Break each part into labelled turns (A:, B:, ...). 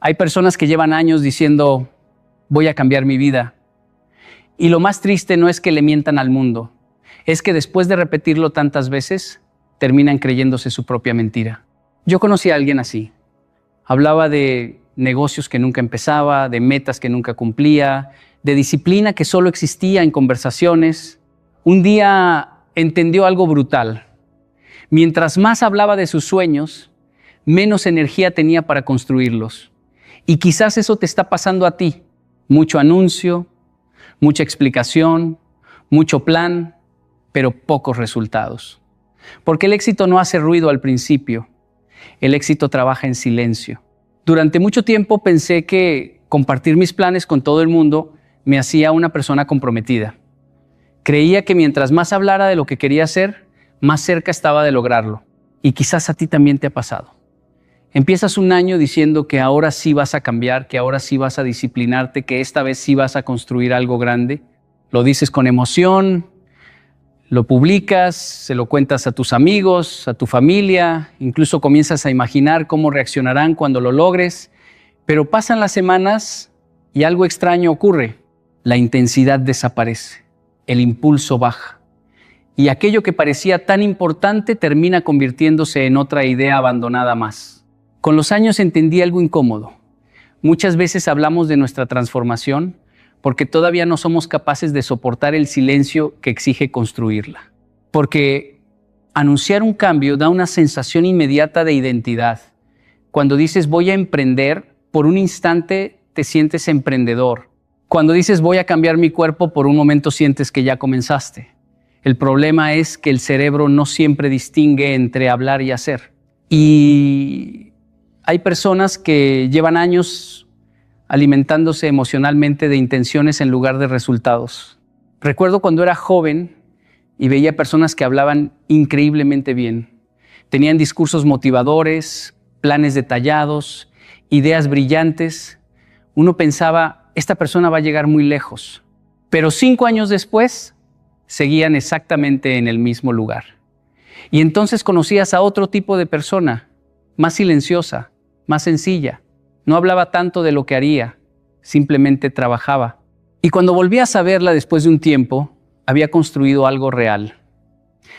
A: Hay personas que llevan años diciendo, voy a cambiar mi vida. Y lo más triste no es que le mientan al mundo, es que después de repetirlo tantas veces, terminan creyéndose su propia mentira. Yo conocí a alguien así. Hablaba de negocios que nunca empezaba, de metas que nunca cumplía, de disciplina que solo existía en conversaciones. Un día entendió algo brutal. Mientras más hablaba de sus sueños, menos energía tenía para construirlos. Y quizás eso te está pasando a ti. Mucho anuncio, mucha explicación, mucho plan, pero pocos resultados. Porque el éxito no hace ruido al principio. El éxito trabaja en silencio. Durante mucho tiempo pensé que compartir mis planes con todo el mundo me hacía una persona comprometida. Creía que mientras más hablara de lo que quería hacer, más cerca estaba de lograrlo. Y quizás a ti también te ha pasado. Empiezas un año diciendo que ahora sí vas a cambiar, que ahora sí vas a disciplinarte, que esta vez sí vas a construir algo grande. Lo dices con emoción, lo publicas, se lo cuentas a tus amigos, a tu familia, incluso comienzas a imaginar cómo reaccionarán cuando lo logres. Pero pasan las semanas y algo extraño ocurre. La intensidad desaparece, el impulso baja. Y aquello que parecía tan importante termina convirtiéndose en otra idea abandonada más. Con los años entendí algo incómodo. Muchas veces hablamos de nuestra transformación porque todavía no somos capaces de soportar el silencio que exige construirla. Porque anunciar un cambio da una sensación inmediata de identidad. Cuando dices voy a emprender, por un instante te sientes emprendedor. Cuando dices voy a cambiar mi cuerpo, por un momento sientes que ya comenzaste. El problema es que el cerebro no siempre distingue entre hablar y hacer. Y hay personas que llevan años alimentándose emocionalmente de intenciones en lugar de resultados. Recuerdo cuando era joven y veía personas que hablaban increíblemente bien. Tenían discursos motivadores, planes detallados, ideas brillantes. Uno pensaba, esta persona va a llegar muy lejos. Pero 5 años después, seguían exactamente en el mismo lugar. Y entonces conocías a otro tipo de persona, más silenciosa, más sencilla. No hablaba tanto de lo que haría, simplemente trabajaba. Y cuando volvías a verla después de un tiempo, había construido algo real.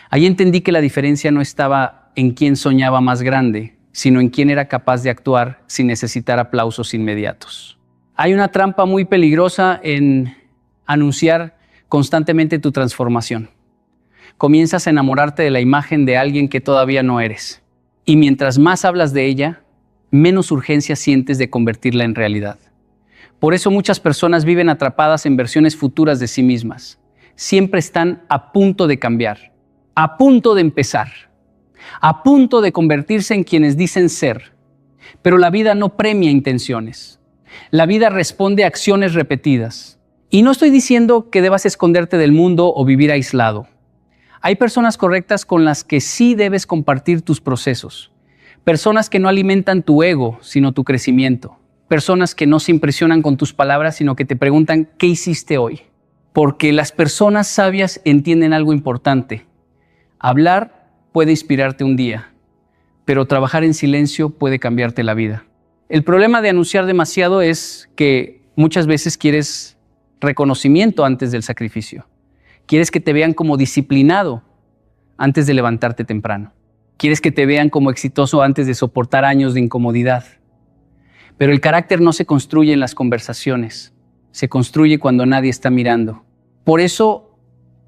A: Ahí entendí que la diferencia no estaba en quién soñaba más grande, sino en quién era capaz de actuar sin necesitar aplausos inmediatos. Hay una trampa muy peligrosa en anunciar constantemente tu transformación. Comienzas a enamorarte de la imagen de alguien que todavía no eres. Y mientras más hablas de ella, menos urgencia sientes de convertirla en realidad. Por eso muchas personas viven atrapadas en versiones futuras de sí mismas. Siempre están a punto de cambiar, a punto de empezar, a punto de convertirse en quienes dicen ser. Pero la vida no premia intenciones. La vida responde a acciones repetidas. Y no estoy diciendo que debas esconderte del mundo o vivir aislado. Hay personas correctas con las que sí debes compartir tus procesos. Personas que no alimentan tu ego, sino tu crecimiento. Personas que no se impresionan con tus palabras, sino que te preguntan, ¿qué hiciste hoy? Porque las personas sabias entienden algo importante. Hablar puede inspirarte un día, pero trabajar en silencio puede cambiarte la vida. El problema de anunciar demasiado es que muchas veces quieres reconocimiento antes del sacrificio. Quieres que te vean como disciplinado antes de levantarte temprano. Quieres que te vean como exitoso antes de soportar años de incomodidad. Pero el carácter no se construye en las conversaciones. Se construye cuando nadie está mirando. Por eso,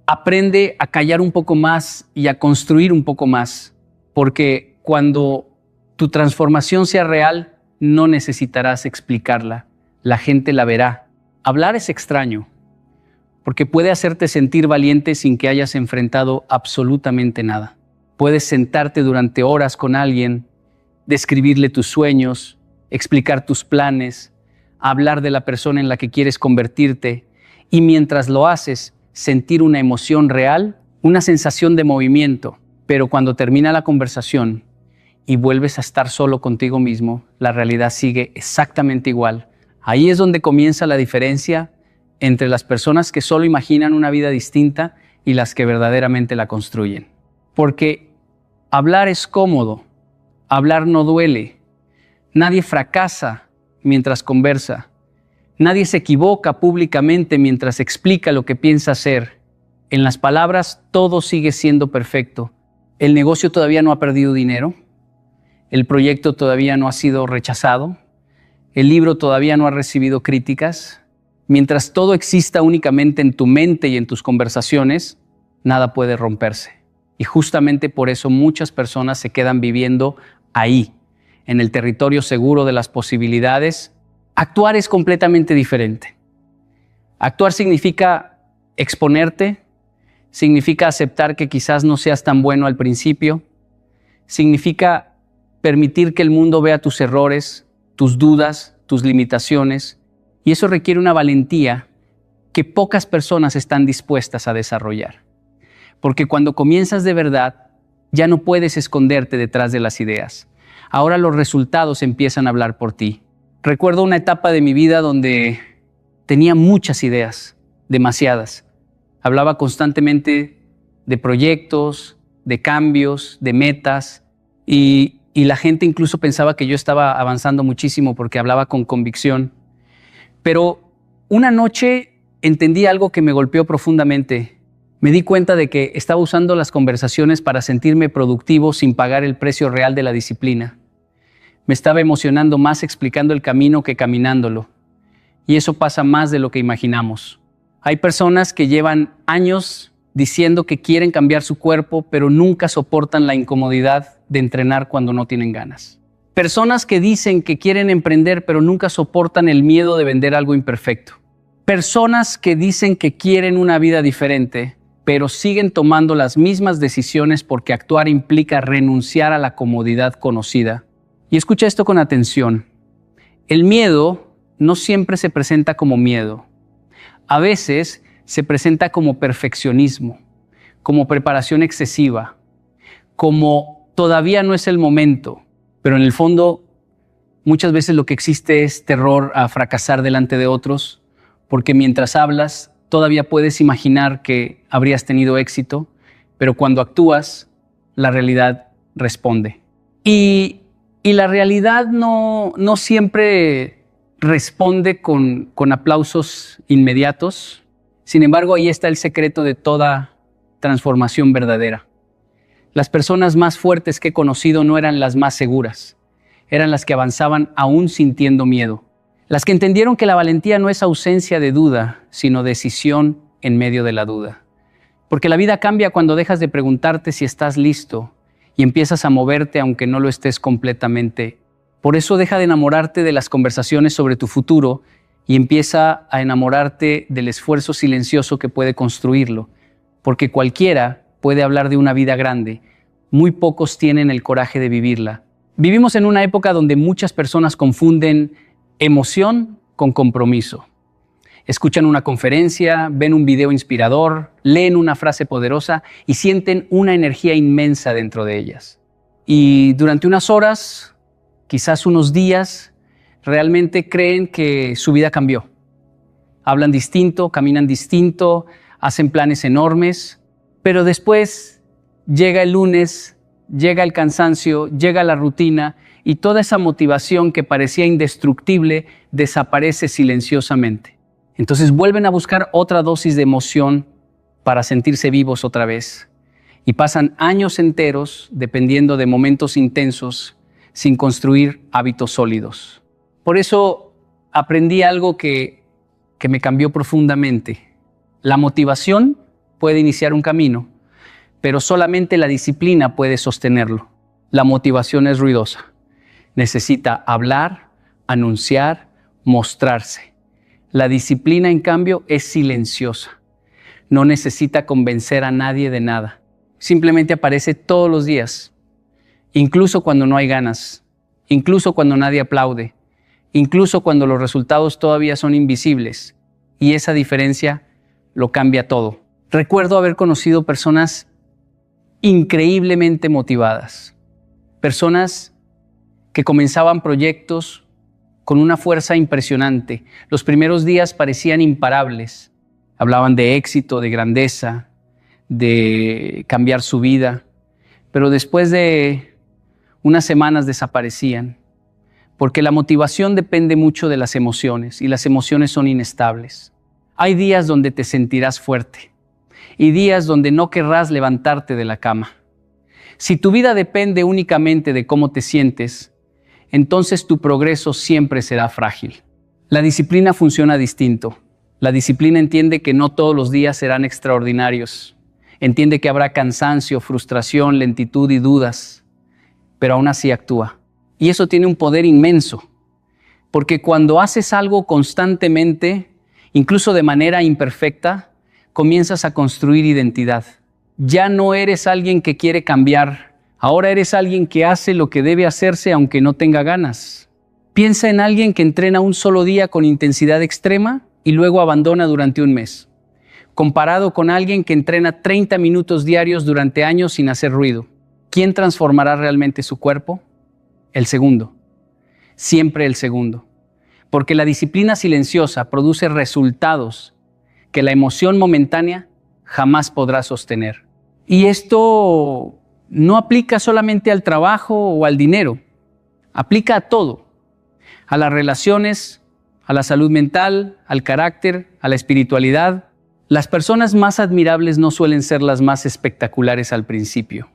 A: aprende a callar un poco más y a construir un poco más. Porque cuando tu transformación sea real, no necesitarás explicarla. La gente la verá. Hablar es extraño, porque puede hacerte sentir valiente sin que hayas enfrentado absolutamente nada. Puedes sentarte durante horas con alguien, describirle tus sueños, explicar tus planes, hablar de la persona en la que quieres convertirte y mientras lo haces, sentir una emoción real, una sensación de movimiento. Pero cuando termina la conversación y vuelves a estar solo contigo mismo, la realidad sigue exactamente igual. Ahí es donde comienza la diferencia entre las personas que solo imaginan una vida distinta y las que verdaderamente la construyen. Porque hablar es cómodo, hablar no duele, nadie fracasa mientras conversa. Nadie se equivoca públicamente mientras explica lo que piensa hacer. En las palabras todo sigue siendo perfecto. El negocio todavía no ha perdido dinero. El proyecto todavía no ha sido rechazado. El libro todavía no ha recibido críticas. Mientras todo exista únicamente en tu mente y en tus conversaciones, nada puede romperse. Y justamente por eso muchas personas se quedan viviendo ahí, en el territorio seguro de las posibilidades. Actuar es completamente diferente. Actuar significa exponerte, significa aceptar que quizás no seas tan bueno al principio, significa permitir que el mundo vea tus errores, tus dudas, tus limitaciones, y eso requiere una valentía que pocas personas están dispuestas a desarrollar. Porque cuando comienzas de verdad, ya no puedes esconderte detrás de las ideas. Ahora los resultados empiezan a hablar por ti. Recuerdo una etapa de mi vida donde tenía muchas ideas, demasiadas. Hablaba constantemente de proyectos, de cambios, de metas, y la gente incluso pensaba que yo estaba avanzando muchísimo porque hablaba con convicción. Pero una noche entendí algo que me golpeó profundamente. Me di cuenta de que estaba usando las conversaciones para sentirme productivo sin pagar el precio real de la disciplina. Me estaba emocionando más explicando el camino que caminándolo. Y eso pasa más de lo que imaginamos. Hay personas que llevan años diciendo que quieren cambiar su cuerpo, pero nunca soportan la incomodidad de entrenar cuando no tienen ganas. Personas que dicen que quieren emprender, pero nunca soportan el miedo de vender algo imperfecto. Personas que dicen que quieren una vida diferente, pero siguen tomando las mismas decisiones porque actuar implica renunciar a la comodidad conocida. Y escucha esto con atención. El miedo no siempre se presenta como miedo. A veces se presenta como perfeccionismo, como preparación excesiva, como todavía no es el momento, pero en el fondo muchas veces lo que existe es terror a fracasar delante de otros, porque mientras hablas todavía puedes imaginar que habrías tenido éxito, pero cuando actúas, la realidad responde. Y la realidad no siempre responde con aplausos inmediatos. Sin embargo, ahí está el secreto de toda transformación verdadera. Las personas más fuertes que he conocido no eran las más seguras, eran las que avanzaban aún sintiendo miedo. Las que entendieron que la valentía no es ausencia de duda, sino decisión en medio de la duda. Porque la vida cambia cuando dejas de preguntarte si estás listo y empiezas a moverte aunque no lo estés completamente. Por eso deja de enamorarte de las conversaciones sobre tu futuro y empieza a enamorarte del esfuerzo silencioso que puede construirlo. Porque cualquiera puede hablar de una vida grande, muy pocos tienen el coraje de vivirla. Vivimos en una época donde muchas personas confunden emoción con compromiso. Escuchan una conferencia, ven un video inspirador, leen una frase poderosa y sienten una energía inmensa dentro de ellas. Y durante unas horas, quizás unos días, realmente creen que su vida cambió. Hablan distinto, caminan distinto, hacen planes enormes, pero después llega el lunes, llega el cansancio, llega la rutina y toda esa motivación que parecía indestructible desaparece silenciosamente. Entonces vuelven a buscar otra dosis de emoción para sentirse vivos otra vez. Y pasan años enteros dependiendo de momentos intensos sin construir hábitos sólidos. Por eso aprendí algo que me cambió profundamente. La motivación puede iniciar un camino, pero solamente la disciplina puede sostenerlo. La motivación es ruidosa. Necesita hablar, anunciar, mostrarse. La disciplina, en cambio, es silenciosa. No necesita convencer a nadie de nada. Simplemente aparece todos los días, incluso cuando no hay ganas, incluso cuando nadie aplaude, incluso cuando los resultados todavía son invisibles. Y esa diferencia lo cambia todo. Recuerdo haber conocido personas increíblemente motivadas, personas que comenzaban proyectos con una fuerza impresionante. Los primeros días parecían imparables. Hablaban de éxito, de grandeza, de cambiar su vida. Pero después de unas semanas desaparecían. porque la motivación depende mucho de las emociones y las emociones son inestables. Hay días donde te sentirás fuerte y días donde no querrás levantarte de la cama. Si tu vida depende únicamente de cómo te sientes, entonces tu progreso siempre será frágil. La disciplina funciona distinto. La disciplina entiende que no todos los días serán extraordinarios. Entiende que habrá cansancio, frustración, lentitud y dudas, pero aún así actúa. Y eso tiene un poder inmenso, porque cuando haces algo constantemente, incluso de manera imperfecta, comienzas a construir identidad. Ya no eres alguien que quiere cambiar, ahora eres alguien que hace lo que debe hacerse aunque no tenga ganas. Piensa en alguien que entrena un solo día con intensidad extrema y luego abandona durante un mes, comparado con alguien que entrena 30 minutos diarios durante años sin hacer ruido. ¿Quién transformará realmente su cuerpo? El segundo. Siempre el segundo. Porque la disciplina silenciosa produce resultados que la emoción momentánea jamás podrá sostener. Y esto no aplica solamente al trabajo o al dinero. Aplica a todo. A las relaciones, a la salud mental, al carácter, a la espiritualidad. Las personas más admirables no suelen ser las más espectaculares al principio.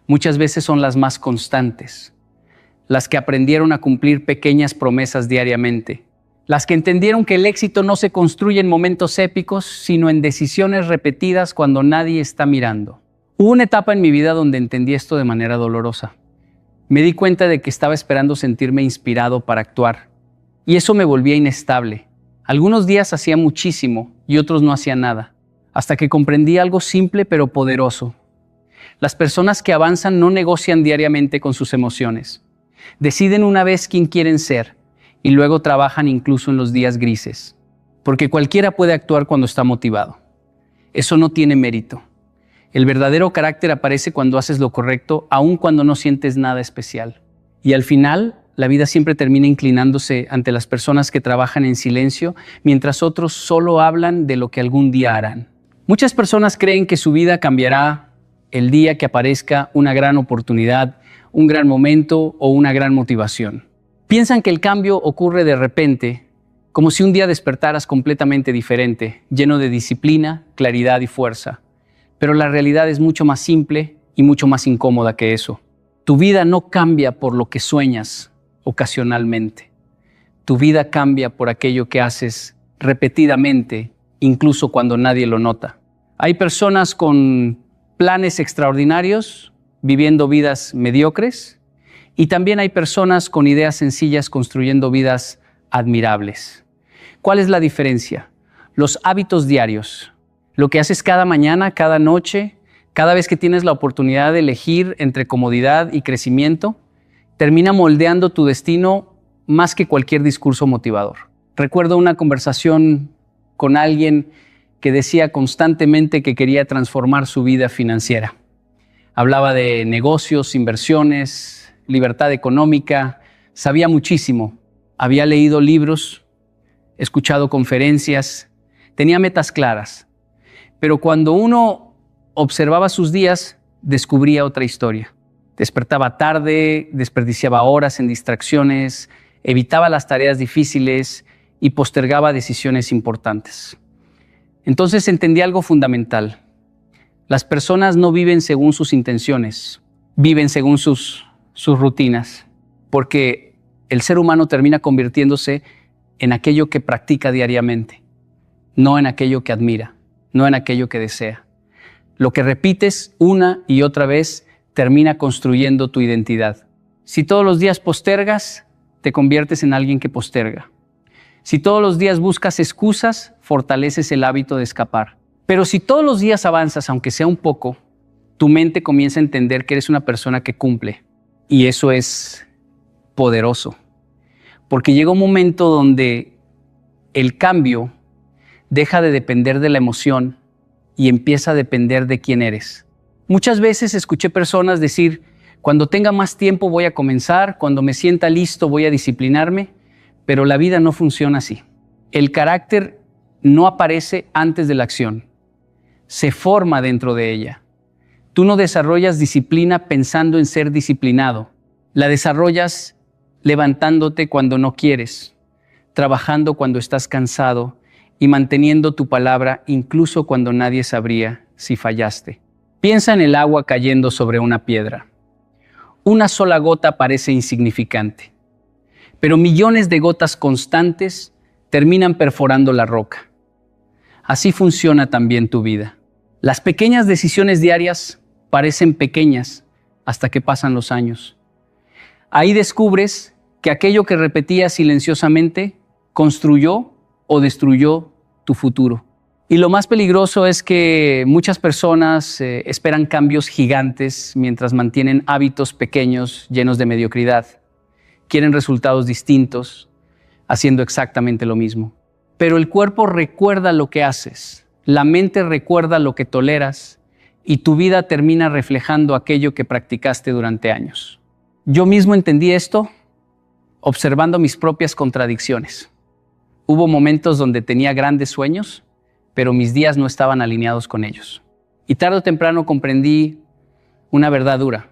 A: Muchas veces son las más constantes, las que aprendieron a cumplir pequeñas promesas diariamente, las que entendieron que el éxito no se construye en momentos épicos, sino en decisiones repetidas cuando nadie está mirando. Hubo una etapa en mi vida donde entendí esto de manera dolorosa. Me di cuenta de que estaba esperando sentirme inspirado para actuar, y eso me volvía inestable. Algunos días hacía muchísimo y otros no hacía nada, hasta que comprendí algo simple pero poderoso. Las personas que avanzan no negocian diariamente con sus emociones. Deciden una vez quién quieren ser y luego trabajan incluso en los días grises, porque cualquiera puede actuar cuando está motivado. Eso no tiene mérito. El verdadero carácter aparece cuando haces lo correcto, aun cuando no sientes nada especial. Y al final, la vida siempre termina inclinándose ante las personas que trabajan en silencio, mientras otros solo hablan de lo que algún día harán. Muchas personas creen que su vida cambiará el día que aparezca una gran oportunidad, un gran momento o una gran motivación. Piensan que el cambio ocurre de repente, como si un día despertaras completamente diferente, lleno de disciplina, claridad y fuerza. Pero la realidad es mucho más simple y mucho más incómoda que eso. Tu vida no cambia por lo que sueñas ocasionalmente. Tu vida cambia por aquello que haces repetidamente, incluso cuando nadie lo nota. Hay personas con planes extraordinarios, viviendo vidas mediocres, y también hay personas con ideas sencillas construyendo vidas admirables. ¿Cuál es la diferencia? Los hábitos diarios, lo que haces cada mañana, cada noche, cada vez que tienes la oportunidad de elegir entre comodidad y crecimiento, termina moldeando tu destino más que cualquier discurso motivador. Recuerdo una conversación con alguien que decía constantemente que quería transformar su vida financiera. Hablaba de negocios, inversiones, libertad económica, sabía muchísimo, había leído libros, escuchado conferencias, tenía metas claras, pero cuando uno observaba sus días, descubría otra historia. Despertaba tarde, desperdiciaba horas en distracciones, evitaba las tareas difíciles y postergaba decisiones importantes. Entonces entendí algo fundamental. Las personas no viven según sus intenciones, viven según sus rutinas, porque el ser humano termina convirtiéndose en aquello que practica diariamente, no en aquello que admira, no en aquello que desea. Lo que repites una y otra vez termina construyendo tu identidad. Si todos los días postergas, te conviertes en alguien que posterga. Si todos los días buscas excusas, fortaleces el hábito de escapar. Pero si todos los días avanzas, aunque sea un poco, tu mente comienza a entender que eres una persona que cumple. Y eso es poderoso. Porque llega un momento donde el cambio deja de depender de la emoción y empieza a depender de quién eres. Muchas veces escuché personas decir, cuando tenga más tiempo voy a comenzar, cuando me sienta listo voy a disciplinarme, pero la vida no funciona así. El carácter no aparece antes de la acción, se forma dentro de ella. Tú no desarrollas disciplina pensando en ser disciplinado, la desarrollas levantándote cuando no quieres, trabajando cuando estás cansado y manteniendo tu palabra incluso cuando nadie sabría si fallaste. Piensa en el agua cayendo sobre una piedra. Una sola gota parece insignificante, pero millones de gotas constantes terminan perforando la roca. Así funciona también tu vida. Las pequeñas decisiones diarias parecen pequeñas hasta que pasan los años. Ahí descubres que aquello que repetías silenciosamente construyó o destruyó tu futuro. Y lo más peligroso es que muchas personas esperan cambios gigantes mientras mantienen hábitos pequeños llenos de mediocridad. Quieren resultados distintos, haciendo exactamente lo mismo. Pero el cuerpo recuerda lo que haces, la mente recuerda lo que toleras y tu vida termina reflejando aquello que practicaste durante años. Yo mismo entendí esto observando mis propias contradicciones. Hubo momentos donde tenía grandes sueños, pero mis días no estaban alineados con ellos. Y tarde o temprano comprendí una verdad dura.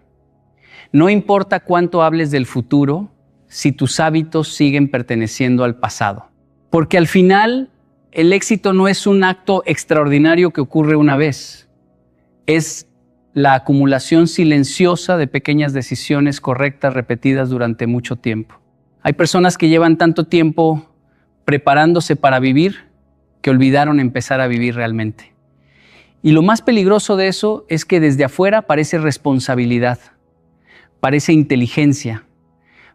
A: No importa cuánto hables del futuro, si tus hábitos siguen perteneciendo al pasado. Porque al final, el éxito no es un acto extraordinario que ocurre una vez. Es la acumulación silenciosa de pequeñas decisiones correctas repetidas durante mucho tiempo. Hay personas que llevan tanto tiempo preparándose para vivir que olvidaron empezar a vivir realmente. Y lo más peligroso de eso es que desde afuera parece responsabilidad, parece inteligencia,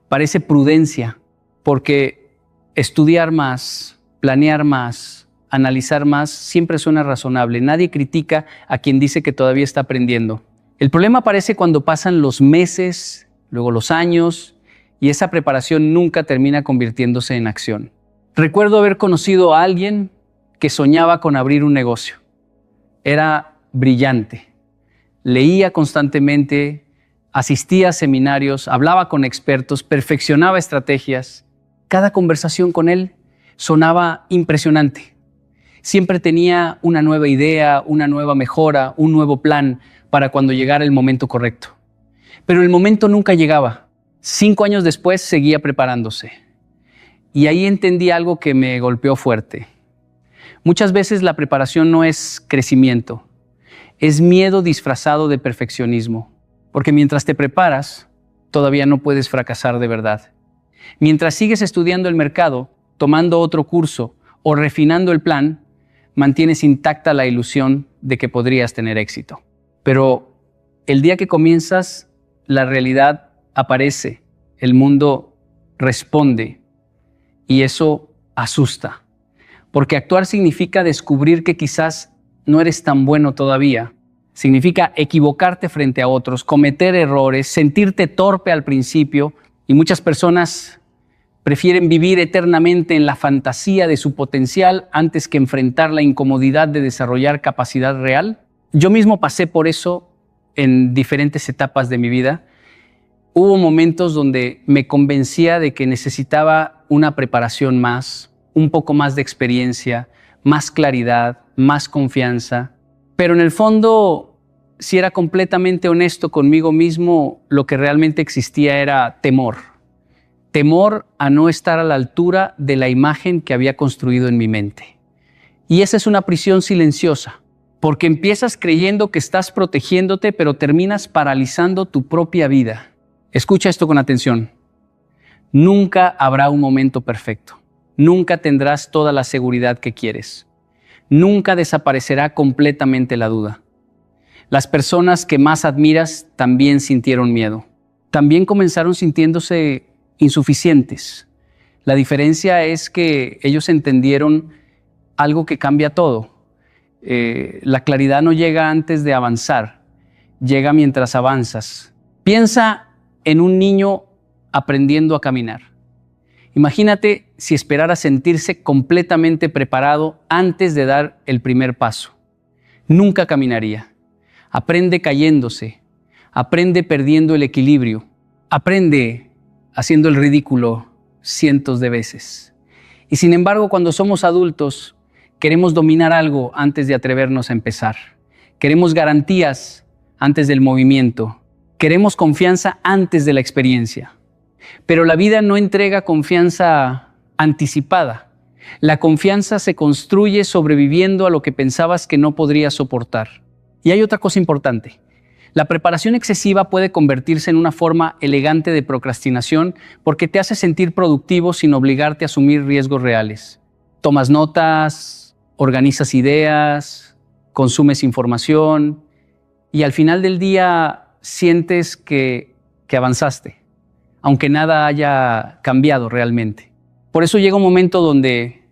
A: parece prudencia, porque estudiar más, planear más, analizar más, siempre suena razonable. Nadie critica a quien dice que todavía está aprendiendo. El problema aparece cuando pasan los meses, luego los años, y esa preparación nunca termina convirtiéndose en acción. Recuerdo haber conocido a alguien que soñaba con abrir un negocio. Era brillante. Leía constantemente, asistía a seminarios, hablaba con expertos, perfeccionaba estrategias. Cada conversación con él sonaba impresionante. Siempre tenía una nueva idea, una nueva mejora, un nuevo plan para cuando llegara el momento correcto. Pero el momento nunca llegaba. 5 años después seguía preparándose. Y ahí entendí algo que me golpeó fuerte. Muchas veces la preparación no es crecimiento, es miedo disfrazado de perfeccionismo. Porque mientras te preparas, todavía no puedes fracasar de verdad. Mientras sigues estudiando el mercado, tomando otro curso o refinando el plan, mantienes intacta la ilusión de que podrías tener éxito. Pero el día que comienzas, la realidad aparece, el mundo responde y eso asusta. Porque actuar significa descubrir que quizás no eres tan bueno todavía. Significa equivocarte frente a otros, cometer errores, sentirte torpe al principio. Y muchas personas prefieren vivir eternamente en la fantasía de su potencial antes que enfrentar la incomodidad de desarrollar capacidad real. Yo mismo pasé por eso en diferentes etapas de mi vida. Hubo momentos donde me convencía de que necesitaba una preparación más, un poco más de experiencia, más claridad, más confianza. Pero en el fondo, si era completamente honesto conmigo mismo, lo que realmente existía era temor. Temor a no estar a la altura de la imagen que había construido en mi mente. Y esa es una prisión silenciosa, porque empiezas creyendo que estás protegiéndote, pero terminas paralizando tu propia vida. Escucha esto con atención. Nunca habrá un momento perfecto. Nunca tendrás toda la seguridad que quieres. Nunca desaparecerá completamente la duda. Las personas que más admiras también sintieron miedo. También comenzaron sintiéndose insuficientes. La diferencia es que ellos entendieron algo que cambia todo. La claridad no llega antes de avanzar, llega mientras avanzas. Piensa en un niño aprendiendo a caminar. Imagínate si esperara sentirse completamente preparado antes de dar el primer paso. Nunca caminaría. Aprende cayéndose, aprende perdiendo el equilibrio, aprende haciendo el ridículo cientos de veces. Y sin embargo, cuando somos adultos, queremos dominar algo antes de atrevernos a empezar. Queremos garantías antes del movimiento. Queremos confianza antes de la experiencia. Pero la vida no entrega confianza anticipada. La confianza se construye sobreviviendo a lo que pensabas que no podrías soportar. Y hay otra cosa importante. La preparación excesiva puede convertirse en una forma elegante de procrastinación porque te hace sentir productivo sin obligarte a asumir riesgos reales. Tomas notas, organizas ideas, consumes información y al final del día sientes que avanzaste, aunque nada haya cambiado realmente. Por eso llega un momento donde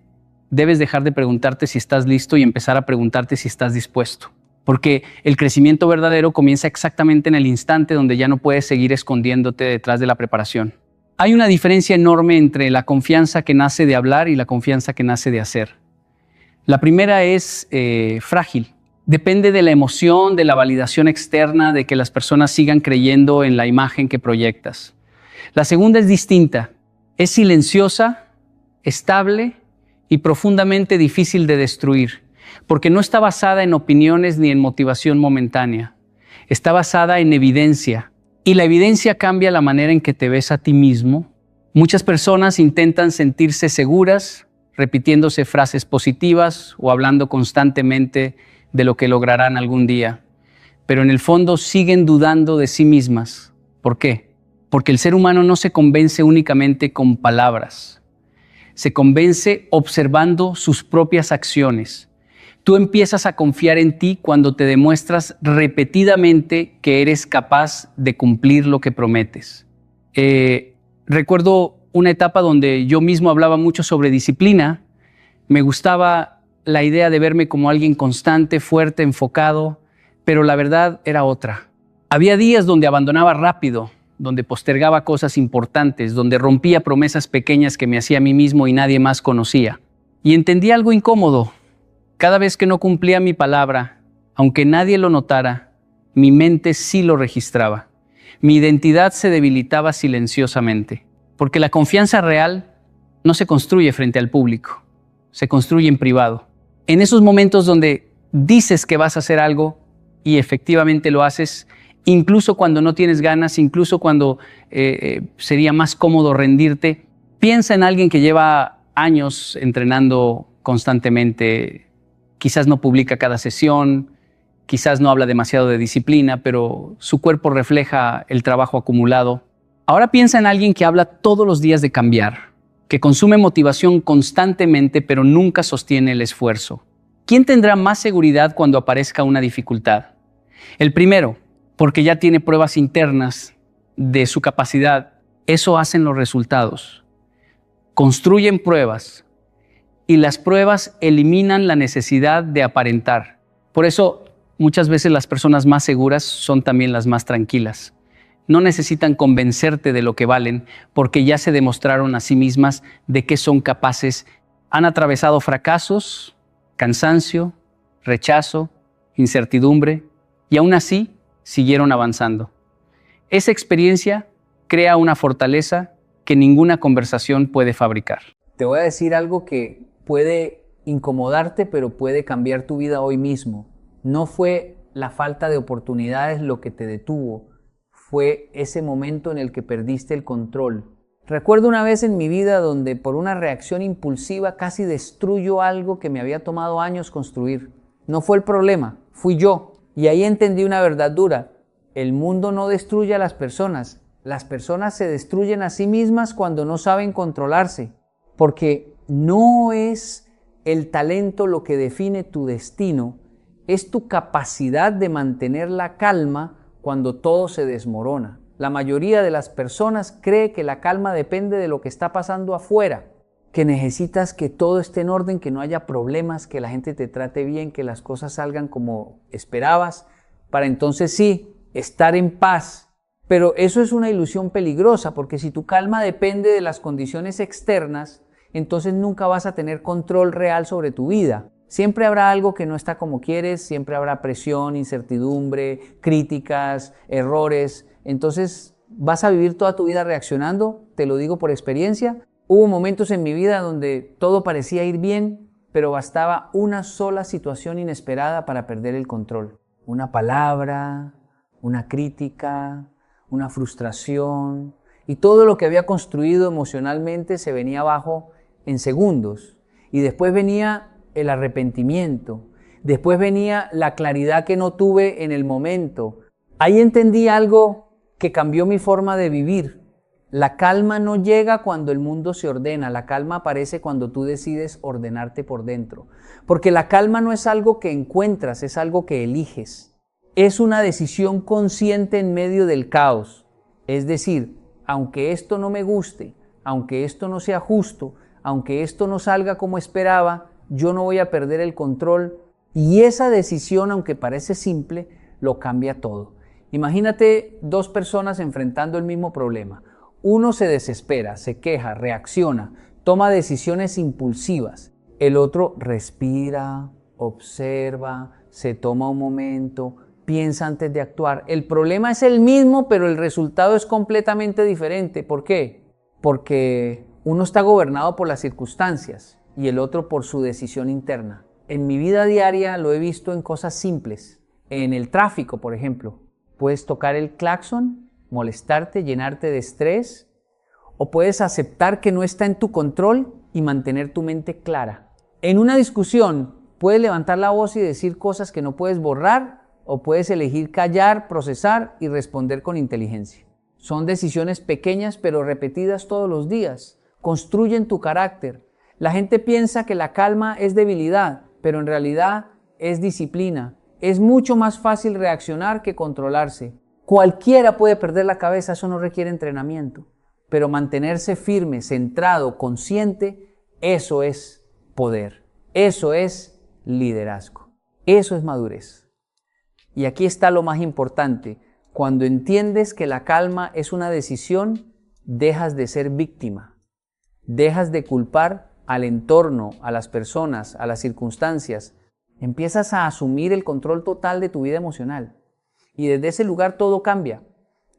A: debes dejar de preguntarte si estás listo y empezar a preguntarte si estás dispuesto. Porque el crecimiento verdadero comienza exactamente en el instante donde ya no puedes seguir escondiéndote detrás de la preparación. Hay una diferencia enorme entre la confianza que nace de hablar y la confianza que nace de hacer. La primera es frágil. Depende de la emoción, de la validación externa, de que las personas sigan creyendo en la imagen que proyectas. La segunda es distinta. Es silenciosa, estable y profundamente difícil de destruir, porque no está basada en opiniones ni en motivación momentánea. Está basada en evidencia. Y la evidencia cambia la manera en que te ves a ti mismo. Muchas personas intentan sentirse seguras, repitiéndose frases positivas o hablando constantemente de lo que lograrán algún día. Pero en el fondo siguen dudando de sí mismas. ¿Por qué? Porque el ser humano no se convence únicamente con palabras. Se convence observando sus propias acciones. Tú empiezas a confiar en ti cuando te demuestras repetidamente que eres capaz de cumplir lo que prometes. Recuerdo una etapa donde yo mismo hablaba mucho sobre disciplina. Me gustaba la idea de verme como alguien constante, fuerte, enfocado, pero la verdad era otra. Había días donde abandonaba rápido, donde postergaba cosas importantes, donde rompía promesas pequeñas que me hacía a mí mismo y nadie más conocía. Y entendí algo incómodo. Cada vez que no cumplía mi palabra, aunque nadie lo notara, mi mente sí lo registraba. Mi identidad se debilitaba silenciosamente, porque la confianza real no se construye frente al público, se construye en privado. En esos momentos donde dices que vas a hacer algo y efectivamente lo haces, incluso cuando no tienes ganas, incluso cuando sería más cómodo rendirte, piensa en alguien que lleva años entrenando constantemente. Quizás no publica cada sesión, quizás no habla demasiado de disciplina, pero su cuerpo refleja el trabajo acumulado. Ahora piensa en alguien que habla todos los días de cambiar, que consume motivación constantemente, pero nunca sostiene el esfuerzo. ¿Quién tendrá más seguridad cuando aparezca una dificultad? El primero, porque ya tiene pruebas internas de su capacidad. Eso hacen los resultados. Construyen pruebas y las pruebas eliminan la necesidad de aparentar. Por eso, muchas veces las personas más seguras son también las más tranquilas. No necesitan convencerte de lo que valen porque ya se demostraron a sí mismas de qué son capaces. Han atravesado fracasos, cansancio, rechazo, incertidumbre y aún así siguieron avanzando. Esa experiencia crea una fortaleza que ninguna conversación puede fabricar.
B: Te voy a decir algo que puede incomodarte, pero puede cambiar tu vida hoy mismo. No fue la falta de oportunidades lo que te detuvo, fue ese momento en el que perdiste el control. Recuerdo una vez en mi vida donde por una reacción impulsiva casi destruyo algo que me había tomado años construir. No fue el problema, fui yo. Y ahí entendí una verdad dura. El mundo no destruye a las personas se destruyen a sí mismas cuando no saben controlarse. Porque no es el talento lo que define tu destino, es tu capacidad de mantener la calma cuando todo se desmorona. La mayoría de las personas cree que la calma depende de lo que está pasando afuera, que necesitas que todo esté en orden, que no haya problemas, que la gente te trate bien, que las cosas salgan como esperabas, para entonces sí, estar en paz. Pero eso es una ilusión peligrosa, porque si tu calma depende de las condiciones externas, entonces nunca vas a tener control real sobre tu vida. Siempre habrá algo que no está como quieres, siempre habrá presión, incertidumbre, críticas, errores. Entonces vas a vivir toda tu vida reaccionando, te lo digo por experiencia. Hubo momentos en mi vida donde todo parecía ir bien, pero bastaba una sola situación inesperada para perder el control. Una palabra, una crítica, una frustración, y todo lo que había construido emocionalmente se venía abajo en segundos. Y después venía el arrepentimiento, después venía la claridad que no tuve en el momento. Ahí entendí algo que cambió mi forma de vivir. La calma no llega cuando el mundo se ordena, la calma aparece cuando tú decides ordenarte por dentro. Porque la calma no es algo que encuentras, es algo que eliges. Es una decisión consciente en medio del caos. Es decir, aunque esto no me guste, aunque esto no sea justo, aunque esto no salga como esperaba, yo no voy a perder el control. Y esa decisión, aunque parece simple, lo cambia todo. Imagínate dos personas enfrentando el mismo problema. Uno se desespera, se queja, reacciona, toma decisiones impulsivas. El otro respira, observa, se toma un momento, piensa antes de actuar. El problema es el mismo, pero el resultado es completamente diferente. ¿Por qué? Porque uno está gobernado por las circunstancias y el otro por su decisión interna. En mi vida diaria lo he visto en cosas simples. En el tráfico, por ejemplo, puedes tocar el claxon, molestarte, llenarte de estrés, o puedes aceptar que no está en tu control y mantener tu mente clara. En una discusión puedes levantar la voz y decir cosas que no puedes borrar, o puedes elegir callar, procesar y responder con inteligencia. Son decisiones pequeñas pero repetidas todos los días. Construyen tu carácter. La gente piensa que la calma es debilidad, pero en realidad es disciplina. Es mucho más fácil reaccionar que controlarse. Cualquiera puede perder la cabeza, eso no requiere entrenamiento. Pero mantenerse firme, centrado, consciente, eso es poder. Eso es liderazgo. Eso es madurez. Y aquí está lo más importante. Cuando entiendes que la calma es una decisión, dejas de ser víctima. Dejas de culpar al entorno, a las personas, a las circunstancias. Empiezas a asumir el control total de tu vida emocional. Y desde ese lugar todo cambia.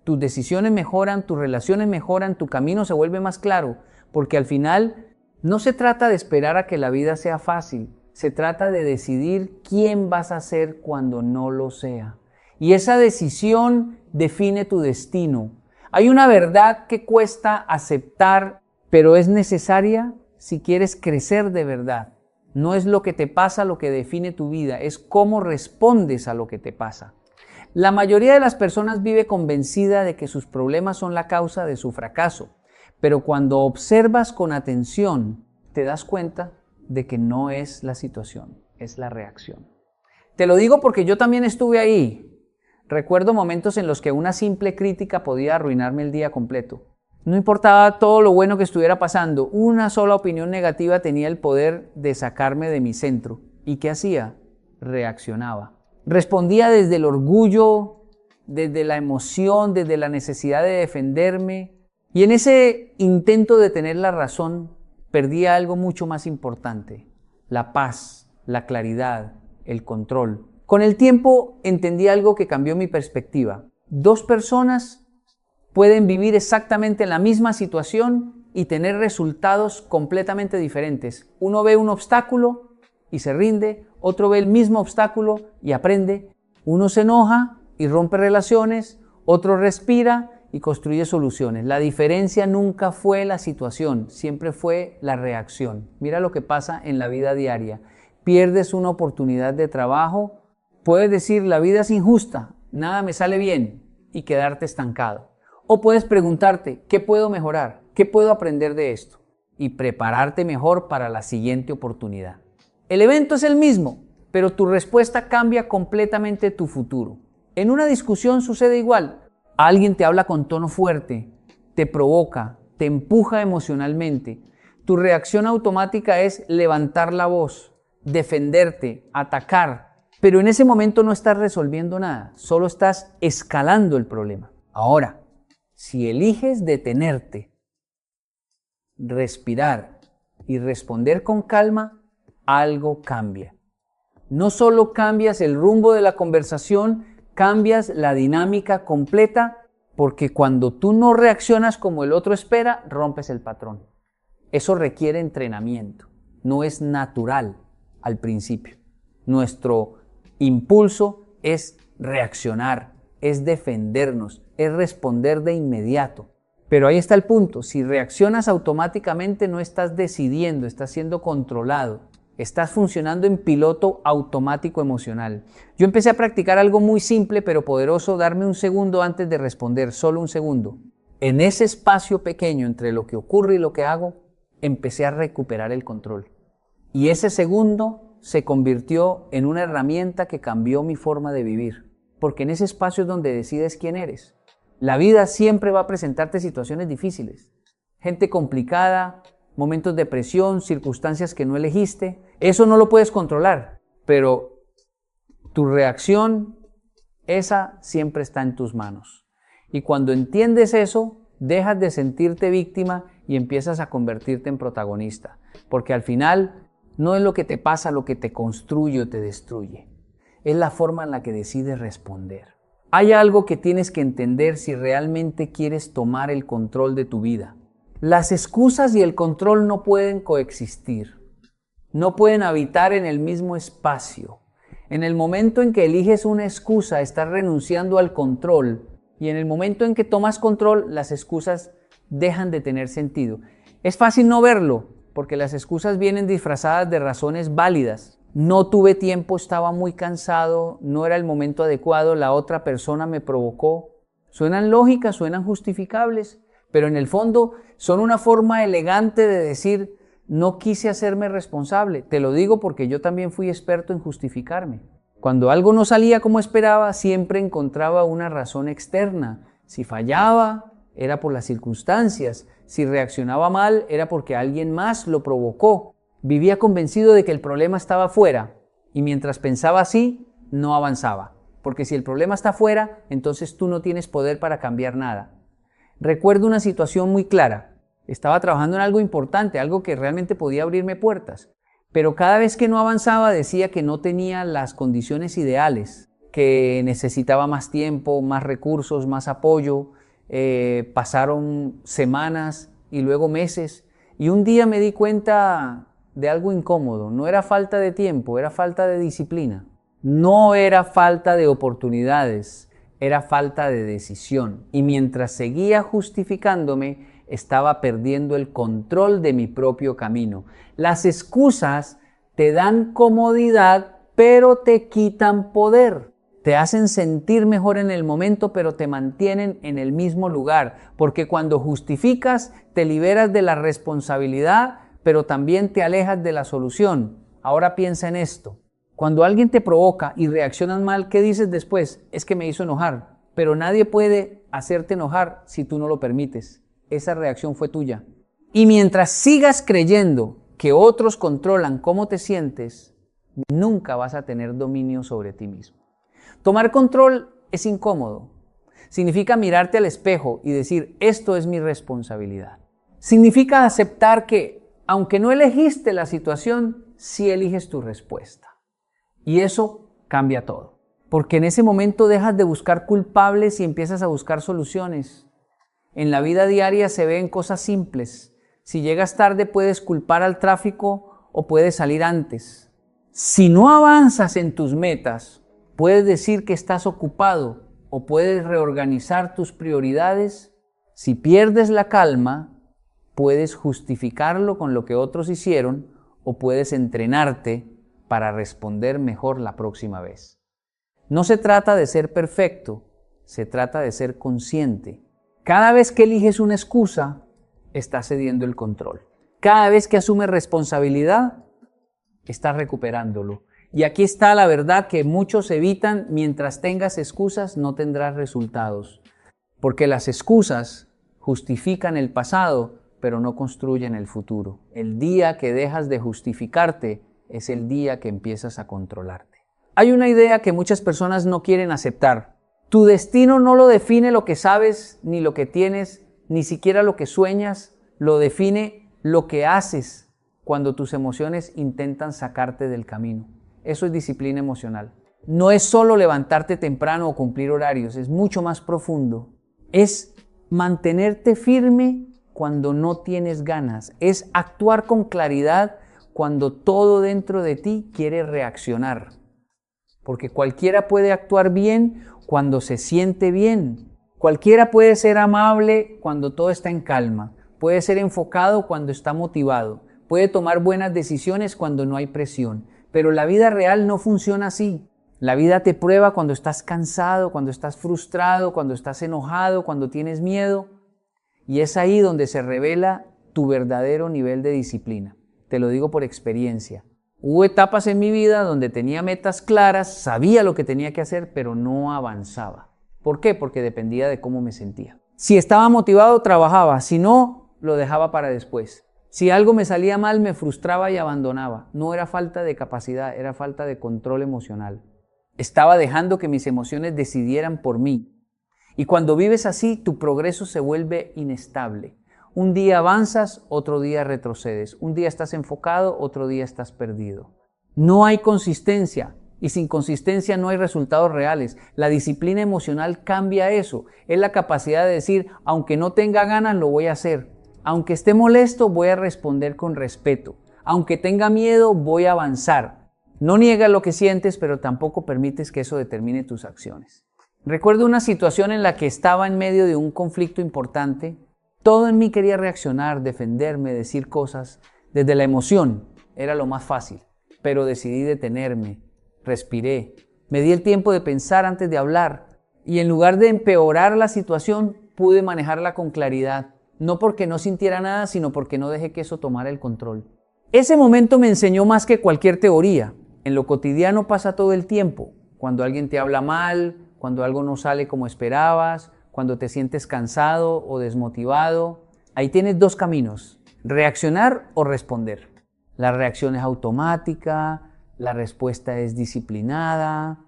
B: Tus decisiones mejoran, tus relaciones mejoran, tu camino se vuelve más claro. Porque al final no se trata de esperar a que la vida sea fácil. Se trata de decidir quién vas a ser cuando no lo sea. Y esa decisión define tu destino. Hay una verdad que cuesta aceptar, pero es necesaria si quieres crecer de verdad. No es lo que te pasa lo que define tu vida, es cómo respondes a lo que te pasa. La mayoría de las personas vive convencida de que sus problemas son la causa de su fracaso, pero cuando observas con atención, te das cuenta de que no es la situación, es la reacción. Te lo digo porque yo también estuve ahí. Recuerdo momentos en los que una simple crítica podía arruinarme el día completo. No importaba todo lo bueno que estuviera pasando, una sola opinión negativa tenía el poder de sacarme de mi centro. ¿Y qué hacía? Reaccionaba. Respondía desde el orgullo, desde la emoción, desde la necesidad de defenderme. Y en ese intento de tener la razón, perdía algo mucho más importante: la paz, la claridad, el control. Con el tiempo entendí algo que cambió mi perspectiva. Dos personas pueden vivir exactamente en la misma situación y tener resultados completamente diferentes. Uno ve un obstáculo y se rinde, otro ve el mismo obstáculo y aprende. Uno se enoja y rompe relaciones, otro respira y construye soluciones. La diferencia nunca fue la situación, siempre fue la reacción. Mira lo que pasa en la vida diaria. Pierdes una oportunidad de trabajo, puedes decir la vida es injusta, nada me sale bien y quedarte estancado. O puedes preguntarte, ¿qué puedo mejorar? ¿Qué puedo aprender de esto? Y prepararte mejor para la siguiente oportunidad. El evento es el mismo, pero tu respuesta cambia completamente tu futuro. En una discusión sucede igual. Alguien te habla con tono fuerte, te provoca, te empuja emocionalmente. Tu reacción automática es levantar la voz, defenderte, atacar. Pero en ese momento no estás resolviendo nada, solo estás escalando el problema. Ahora, si eliges detenerte, respirar y responder con calma, algo cambia. No solo cambias el rumbo de la conversación, cambias la dinámica completa, porque cuando tú no reaccionas como el otro espera, rompes el patrón. Eso requiere entrenamiento, no es natural al principio. Nuestro impulso es reaccionar, es defendernos, es responder de inmediato. Pero ahí está el punto, si reaccionas automáticamente no estás decidiendo, estás siendo controlado, estás funcionando en piloto automático emocional. Yo empecé a practicar algo muy simple pero poderoso, darme un segundo antes de responder, solo un segundo. En ese espacio pequeño entre lo que ocurre y lo que hago, empecé a recuperar el control. Y ese segundo se convirtió en una herramienta que cambió mi forma de vivir. Porque en ese espacio es donde decides quién eres. La vida siempre va a presentarte situaciones difíciles. Gente complicada, momentos de presión, circunstancias que no elegiste. Eso no lo puedes controlar. Pero tu reacción, esa siempre está en tus manos. Y cuando entiendes eso, dejas de sentirte víctima y empiezas a convertirte en protagonista. Porque al final no es lo que te pasa lo que te construye o te destruye. Es la forma en la que decides responder. Hay algo que tienes que entender si realmente quieres tomar el control de tu vida. Las excusas y el control no pueden coexistir. No pueden habitar en el mismo espacio. En el momento en que eliges una excusa, estás renunciando al control. Y en el momento en que tomas control, las excusas dejan de tener sentido. Es fácil no verlo, porque las excusas vienen disfrazadas de razones válidas. No tuve tiempo, estaba muy cansado, no era el momento adecuado, la otra persona me provocó. Suenan lógicas, suenan justificables, pero en el fondo son una forma elegante de decir, no quise hacerme responsable. Te lo digo porque yo también fui experto en justificarme. Cuando algo no salía como esperaba, siempre encontraba una razón externa. Si fallaba, era por las circunstancias. Si reaccionaba mal, era porque alguien más lo provocó. Vivía convencido de que el problema estaba fuera y mientras pensaba así, no avanzaba. Porque si el problema está fuera, entonces tú no tienes poder para cambiar nada. Recuerdo una situación muy clara. Estaba trabajando en algo importante, algo que realmente podía abrirme puertas. Pero cada vez que no avanzaba decía que no tenía las condiciones ideales, que necesitaba más tiempo, más recursos, más apoyo. Pasaron semanas y luego meses y un día me di cuenta de algo incómodo. No era falta de tiempo, era falta de disciplina. No era falta de oportunidades, era falta de decisión. Y mientras seguía justificándome, estaba perdiendo el control de mi propio camino. Las excusas te dan comodidad, pero te quitan poder. Te hacen sentir mejor en el momento, pero te mantienen en el mismo lugar. Porque cuando justificas, te liberas de la responsabilidad, pero también te alejas de la solución. Ahora piensa en esto. Cuando alguien te provoca y reaccionas mal, ¿qué dices después? Es que me hizo enojar. Pero nadie puede hacerte enojar si tú no lo permites. Esa reacción fue tuya. Y mientras sigas creyendo que otros controlan cómo te sientes, nunca vas a tener dominio sobre ti mismo. Tomar control es incómodo. Significa mirarte al espejo y decir, esto es mi responsabilidad. Significa aceptar que, aunque no elegiste la situación, sí eliges tu respuesta. Y eso cambia todo. Porque en ese momento dejas de buscar culpables y empiezas a buscar soluciones. En la vida diaria se ven cosas simples. Si llegas tarde puedes culpar al tráfico o puedes salir antes. Si no avanzas en tus metas, puedes decir que estás ocupado o puedes reorganizar tus prioridades. Si pierdes la calma, puedes justificarlo con lo que otros hicieron o puedes entrenarte para responder mejor la próxima vez. No se trata de ser perfecto, se trata de ser consciente. Cada vez que eliges una excusa, estás cediendo el control. Cada vez que asumes responsabilidad, estás recuperándolo. Y aquí está la verdad que muchos evitan: mientras tengas excusas no tendrás resultados. Porque las excusas justifican el pasado, pero no construyen el futuro. El día que dejas de justificarte es el día que empiezas a controlarte. Hay una idea que muchas personas no quieren aceptar. Tu destino no lo define lo que sabes, ni lo que tienes, ni siquiera lo que sueñas. Lo define lo que haces cuando tus emociones intentan sacarte del camino. Eso es disciplina emocional. No es solo levantarte temprano o cumplir horarios, es mucho más profundo. Es mantenerte firme cuando no tienes ganas. Es actuar con claridad cuando todo dentro de ti quiere reaccionar. Porque cualquiera puede actuar bien cuando se siente bien. Cualquiera puede ser amable cuando todo está en calma, puede ser enfocado cuando está motivado, puede tomar buenas decisiones cuando no hay presión, pero la vida real no funciona así. La vida te prueba cuando estás cansado, cuando estás frustrado, cuando estás enojado, cuando tienes miedo, y es ahí donde se revela tu verdadero nivel de disciplina. Te lo digo por experiencia. Hubo etapas en mi vida donde tenía metas claras, sabía lo que tenía que hacer, pero no avanzaba. ¿Por qué? Porque dependía de cómo me sentía. Si estaba motivado, trabajaba. Si no, lo dejaba para después. Si algo me salía mal, me frustraba y abandonaba. No era falta de capacidad, era falta de control emocional. Estaba dejando que mis emociones decidieran por mí. Y cuando vives así, tu progreso se vuelve inestable. Un día avanzas, otro día retrocedes. Un día estás enfocado, otro día estás perdido. No hay consistencia y sin consistencia no hay resultados reales. La disciplina emocional cambia eso. Es la capacidad de decir, aunque no tenga ganas, lo voy a hacer. Aunque esté molesto, voy a responder con respeto. Aunque tenga miedo, voy a avanzar. No niegas lo que sientes, pero tampoco permites que eso determine tus acciones. Recuerdo una situación en la que estaba en medio de un conflicto importante. Todo en mí quería reaccionar, defenderme, decir cosas. Desde la emoción era lo más fácil, pero decidí detenerme, respiré, me di el tiempo de pensar antes de hablar y en lugar de empeorar la situación, pude manejarla con claridad. No porque no sintiera nada, sino porque no dejé que eso tomara el control. Ese momento me enseñó más que cualquier teoría. En lo cotidiano pasa todo el tiempo. Cuando alguien te habla mal, cuando algo no sale como esperabas, cuando te sientes cansado o desmotivado, ahí tienes dos caminos, reaccionar o responder. La reacción es automática, la respuesta es disciplinada,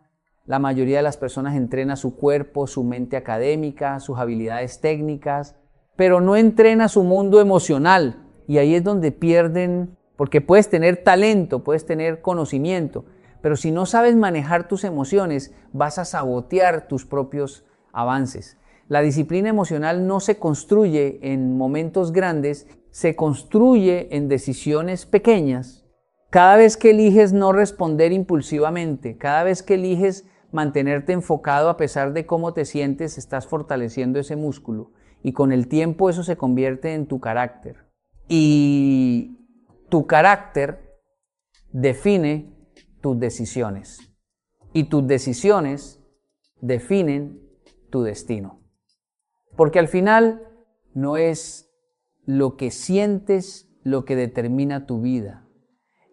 B: la mayoría de las personas entrena su cuerpo, su mente académica, sus habilidades técnicas, pero no entrena su mundo emocional y ahí es donde pierden, porque puedes tener talento, puedes tener conocimiento, pero si no sabes manejar tus emociones, vas a sabotear tus propios avances. La disciplina emocional no se construye en momentos grandes, se construye en decisiones pequeñas. Cada vez que eliges no responder impulsivamente, cada vez que eliges mantenerte enfocado a pesar de cómo te sientes, estás fortaleciendo ese músculo y con el tiempo eso se convierte en tu carácter. Y tu carácter define tus decisiones y tus decisiones definen tu destino. Porque al final no es lo que sientes lo que determina tu vida.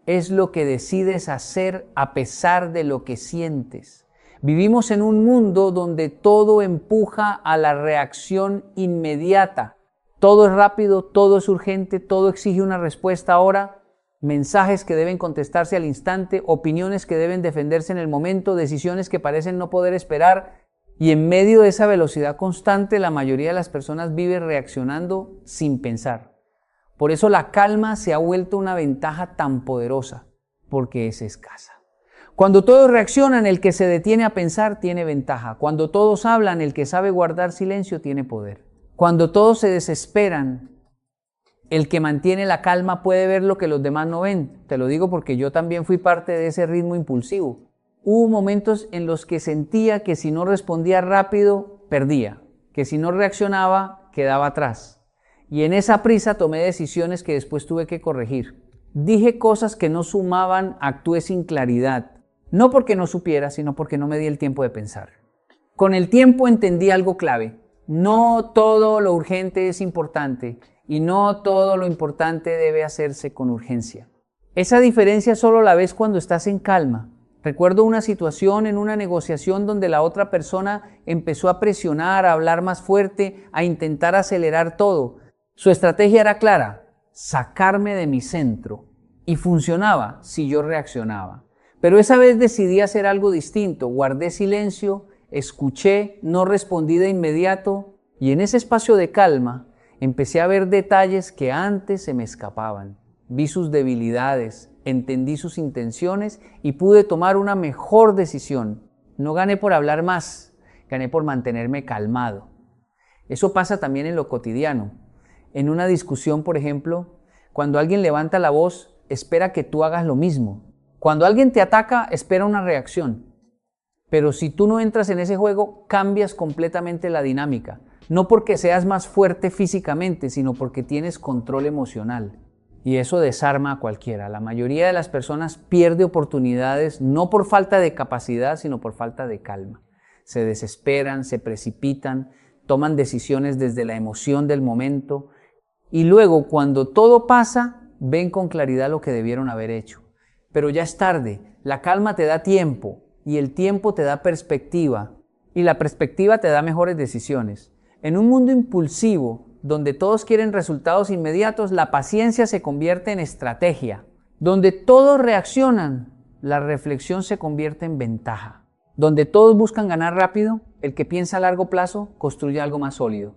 B: Es lo que decides hacer a pesar de lo que sientes. Vivimos en un mundo donde todo empuja a la reacción inmediata. Todo es rápido, todo es urgente, todo exige una respuesta ahora. Mensajes que deben contestarse al instante, opiniones que deben defenderse en el momento, decisiones que parecen no poder esperar. Y en medio de esa velocidad constante, la mayoría de las personas vive reaccionando sin pensar. Por eso la calma se ha vuelto una ventaja tan poderosa, porque es escasa. Cuando todos reaccionan, el que se detiene a pensar tiene ventaja. Cuando todos hablan, el que sabe guardar silencio tiene poder. Cuando todos se desesperan, el que mantiene la calma puede ver lo que los demás no ven. Te lo digo porque yo también fui parte de ese ritmo impulsivo. Hubo momentos en los que sentía que si no respondía rápido, perdía, que si no reaccionaba, quedaba atrás. Y en esa prisa tomé decisiones que después tuve que corregir. Dije cosas que no sumaban, actué sin claridad. No porque no supiera, sino porque no me di el tiempo de pensar. Con el tiempo entendí algo clave. No todo lo urgente es importante y no todo lo importante debe hacerse con urgencia. Esa diferencia solo la ves cuando estás en calma. Recuerdo una situación en una negociación donde la otra persona empezó a presionar, a hablar más fuerte, a intentar acelerar todo. Su estrategia era clara, sacarme de mi centro. Y funcionaba si yo reaccionaba. Pero esa vez decidí hacer algo distinto. Guardé silencio, escuché, no respondí de inmediato. Y en ese espacio de calma empecé a ver detalles que antes se me escapaban. Vi sus debilidades, entendí sus intenciones y pude tomar una mejor decisión. No gané por hablar más, gané por mantenerme calmado. Eso pasa también en lo cotidiano. En una discusión, por ejemplo, cuando alguien levanta la voz, espera que tú hagas lo mismo. Cuando alguien te ataca, espera una reacción. Pero si tú no entras en ese juego, cambias completamente la dinámica. No porque seas más fuerte físicamente, sino porque tienes control emocional. Y eso desarma a cualquiera. La mayoría de las personas pierde oportunidades no por falta de capacidad, sino por falta de calma. Se desesperan, se precipitan, toman decisiones desde la emoción del momento y luego cuando todo pasa, ven con claridad lo que debieron haber hecho. Pero ya es tarde. La calma te da tiempo y el tiempo te da perspectiva y la perspectiva te da mejores decisiones. En un mundo impulsivo, donde todos quieren resultados inmediatos, la paciencia se convierte en estrategia. Donde todos reaccionan, la reflexión se convierte en ventaja. Donde todos buscan ganar rápido, el que piensa a largo plazo construye algo más sólido.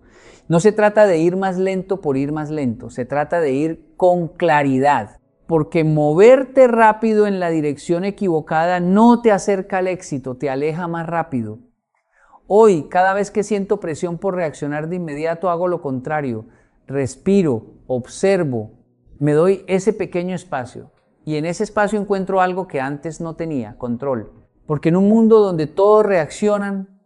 B: No se trata de ir más lento por ir más lento, se trata de ir con claridad. Porque moverte rápido en la dirección equivocada no te acerca al éxito, te aleja más rápido. Hoy, cada vez que siento presión por reaccionar de inmediato, hago lo contrario. Respiro, observo, me doy ese pequeño espacio. Y en ese espacio encuentro algo que antes no tenía, control. Porque en un mundo donde todos reaccionan,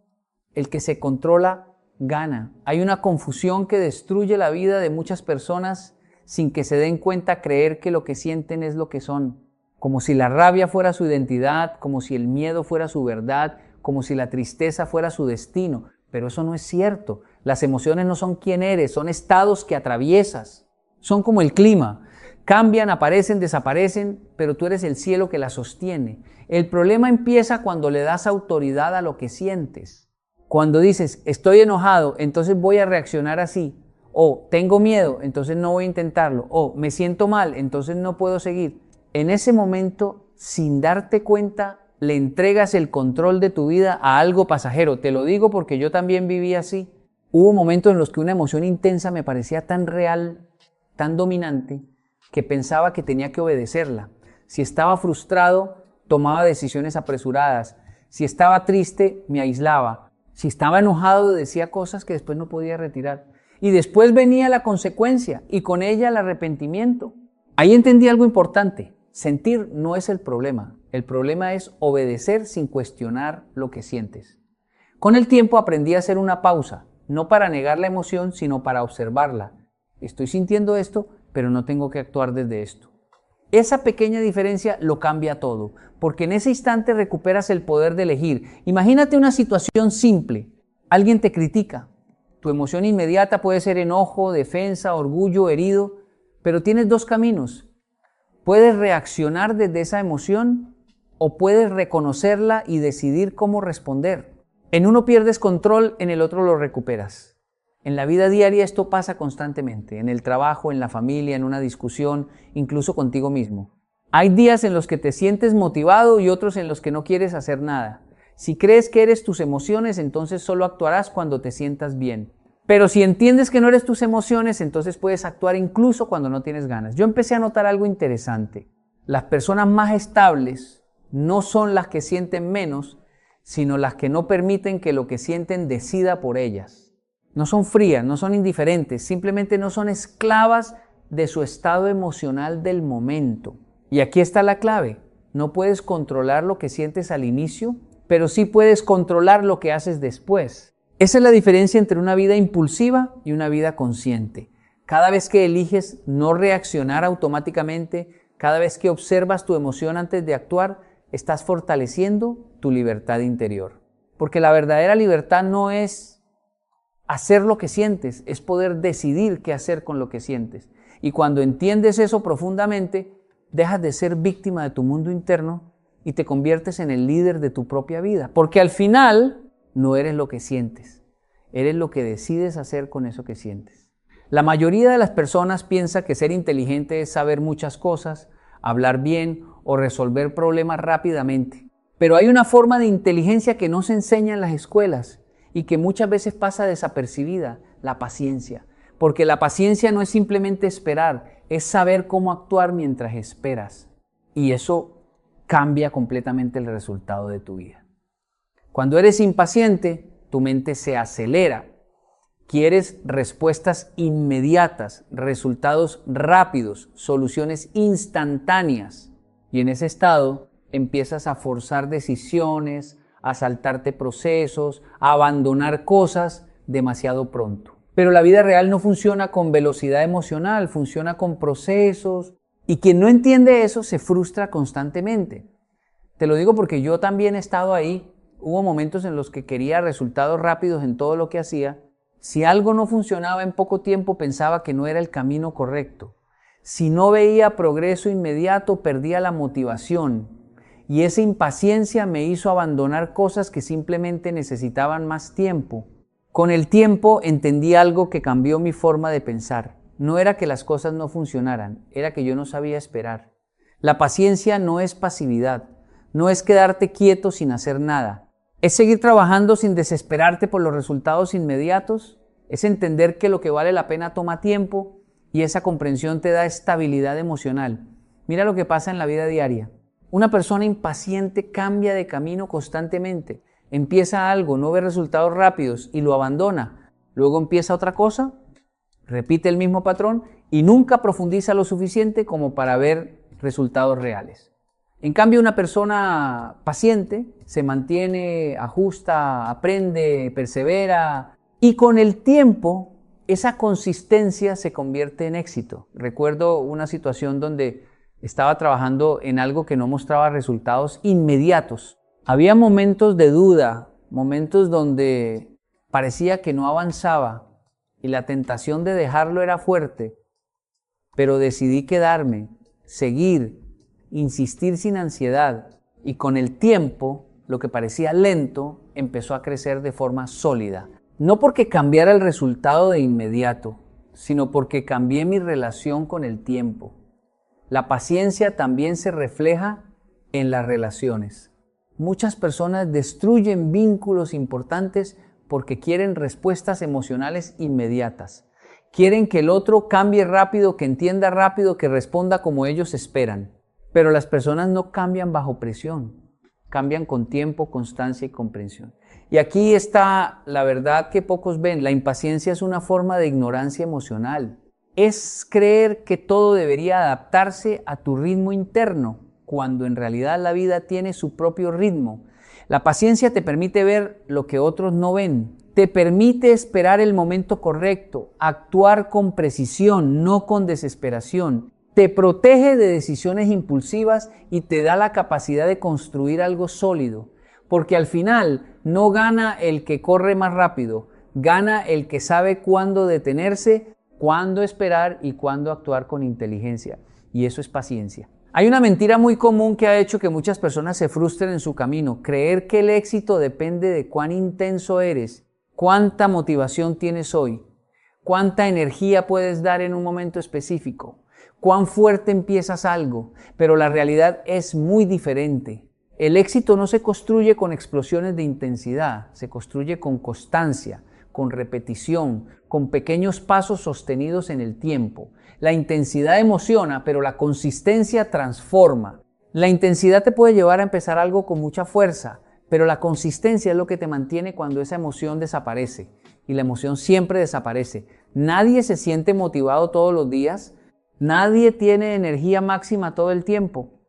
B: el que se controla gana. Hay una confusión que destruye la vida de muchas personas sin que se den cuenta, creer que lo que sienten es lo que son. Como si la rabia fuera su identidad, como si el miedo fuera su verdad, como si la tristeza fuera su destino. Pero eso no es cierto. Las emociones no son quién eres, son estados que atraviesas. Son como el clima. Cambian, aparecen, desaparecen, pero tú eres el cielo que las sostiene. El problema empieza cuando le das autoridad a lo que sientes. Cuando dices, estoy enojado, entonces voy a reaccionar así. O tengo miedo, entonces no voy a intentarlo. O me siento mal, entonces no puedo seguir. En ese momento, sin darte cuenta, le entregas el control de tu vida a algo pasajero. Te lo digo porque yo también viví así. Hubo momentos en los que una emoción intensa me parecía tan real, tan dominante, que pensaba que tenía que obedecerla. Si estaba frustrado, tomaba decisiones apresuradas. Si estaba triste, me aislaba. Si estaba enojado, decía cosas que después no podía retirar. Y después venía la consecuencia y con ella el arrepentimiento. Ahí entendí algo importante. Sentir no es el problema. El problema es obedecer sin cuestionar lo que sientes. Con el tiempo aprendí a hacer una pausa, no para negar la emoción, sino para observarla. Estoy sintiendo esto, pero no tengo que actuar desde esto. Esa pequeña diferencia lo cambia todo, porque en ese instante recuperas el poder de elegir. Imagínate una situación simple. Alguien te critica. Tu emoción inmediata puede ser enojo, defensa, orgullo, herido, pero tienes dos caminos. Puedes reaccionar desde esa emoción o puedes reconocerla y decidir cómo responder. En uno pierdes control, en el otro lo recuperas. En la vida diaria esto pasa constantemente, en el trabajo, en la familia, en una discusión, incluso contigo mismo. Hay días en los que te sientes motivado y otros en los que no quieres hacer nada. Si crees que eres tus emociones, entonces solo actuarás cuando te sientas bien. Pero si entiendes que no eres tus emociones, entonces puedes actuar incluso cuando no tienes ganas. Yo empecé a notar algo interesante. Las personas más estables no son las que sienten menos, sino las que no permiten que lo que sienten decida por ellas. No son frías, no son indiferentes, simplemente no son esclavas de su estado emocional del momento. Y aquí está la clave. No puedes controlar lo que sientes al inicio, pero sí puedes controlar lo que haces después. Esa es la diferencia entre una vida impulsiva y una vida consciente. Cada vez que eliges no reaccionar automáticamente, cada vez que observas tu emoción antes de actuar, estás fortaleciendo tu libertad interior. Porque la verdadera libertad no es hacer lo que sientes, es poder decidir qué hacer con lo que sientes. Y cuando entiendes eso profundamente, dejas de ser víctima de tu mundo interno y te conviertes en el líder de tu propia vida. Porque al final no eres lo que sientes, eres lo que decides hacer con eso que sientes. La mayoría de las personas piensa que ser inteligente es saber muchas cosas, hablar bien o resolver problemas rápidamente. Pero hay una forma de inteligencia que no se enseña en las escuelas y que muchas veces pasa desapercibida, la paciencia. Porque la paciencia no es simplemente esperar, es saber cómo actuar mientras esperas. Y eso cambia completamente el resultado de tu vida. Cuando eres impaciente, tu mente se acelera. Quieres respuestas inmediatas, resultados rápidos, soluciones instantáneas. Y en ese estado empiezas a forzar decisiones, a saltarte procesos, a abandonar cosas demasiado pronto. Pero la vida real no funciona con velocidad emocional, funciona con procesos. Y quien no entiende eso se frustra constantemente. Te lo digo porque yo también he estado ahí. Hubo momentos en los que quería resultados rápidos en todo lo que hacía. Si algo no funcionaba en poco tiempo, pensaba que no era el camino correcto. Si no veía progreso inmediato, perdía la motivación. Y esa impaciencia me hizo abandonar cosas que simplemente necesitaban más tiempo. Con el tiempo entendí algo que cambió mi forma de pensar. No era que las cosas no funcionaran, era que yo no sabía esperar. La paciencia no es pasividad, no es quedarte quieto sin hacer nada. Es seguir trabajando sin desesperarte por los resultados inmediatos. Es entender que lo que vale la pena toma tiempo y esa comprensión te da estabilidad emocional. Mira lo que pasa en la vida diaria. Una persona impaciente cambia de camino constantemente. Empieza algo, no ve resultados rápidos y lo abandona. Luego empieza otra cosa, repite el mismo patrón y nunca profundiza lo suficiente como para ver resultados reales. En cambio, una persona paciente se mantiene, ajusta, aprende, persevera y con el tiempo esa consistencia se convierte en éxito. Recuerdo una situación donde estaba trabajando en algo que no mostraba resultados inmediatos. Había momentos de duda, momentos donde parecía que no avanzaba y la tentación de dejarlo era fuerte, pero decidí quedarme, seguir, insistir sin ansiedad y con el tiempo, lo que parecía lento, empezó a crecer de forma sólida. No porque cambiara el resultado de inmediato, sino porque cambié mi relación con el tiempo. La paciencia también se refleja en las relaciones. Muchas personas destruyen vínculos importantes porque quieren respuestas emocionales inmediatas. Quieren que el otro cambie rápido, que entienda rápido, que responda como ellos esperan. Pero las personas no cambian bajo presión, cambian con tiempo, constancia y comprensión. Y aquí está la verdad que pocos ven. La impaciencia es una forma de ignorancia emocional. Es creer que todo debería adaptarse a tu ritmo interno, cuando en realidad la vida tiene su propio ritmo. La paciencia te permite ver lo que otros no ven, te permite esperar el momento correcto, actuar con precisión, no con desesperación, te protege de decisiones impulsivas y te da la capacidad de construir algo sólido, porque al final no gana el que corre más rápido, gana el que sabe cuándo detenerse, cuándo esperar y cuándo actuar con inteligencia, y eso es paciencia. Hay una mentira muy común que ha hecho que muchas personas se frustren en su camino. Creer que el éxito depende de cuán intenso eres, cuánta motivación tienes hoy, cuánta energía puedes dar en un momento específico, cuán fuerte empiezas algo. Pero la realidad es muy diferente. El éxito no se construye con explosiones de intensidad, se construye con constancia, con repetición, con pequeños pasos sostenidos en el tiempo. La intensidad emociona, pero la consistencia transforma. La intensidad te puede llevar a empezar algo con mucha fuerza, pero la consistencia es lo que te mantiene cuando esa emoción desaparece. Y la emoción siempre desaparece. Nadie se siente motivado todos los días, nadie tiene energía máxima todo el tiempo.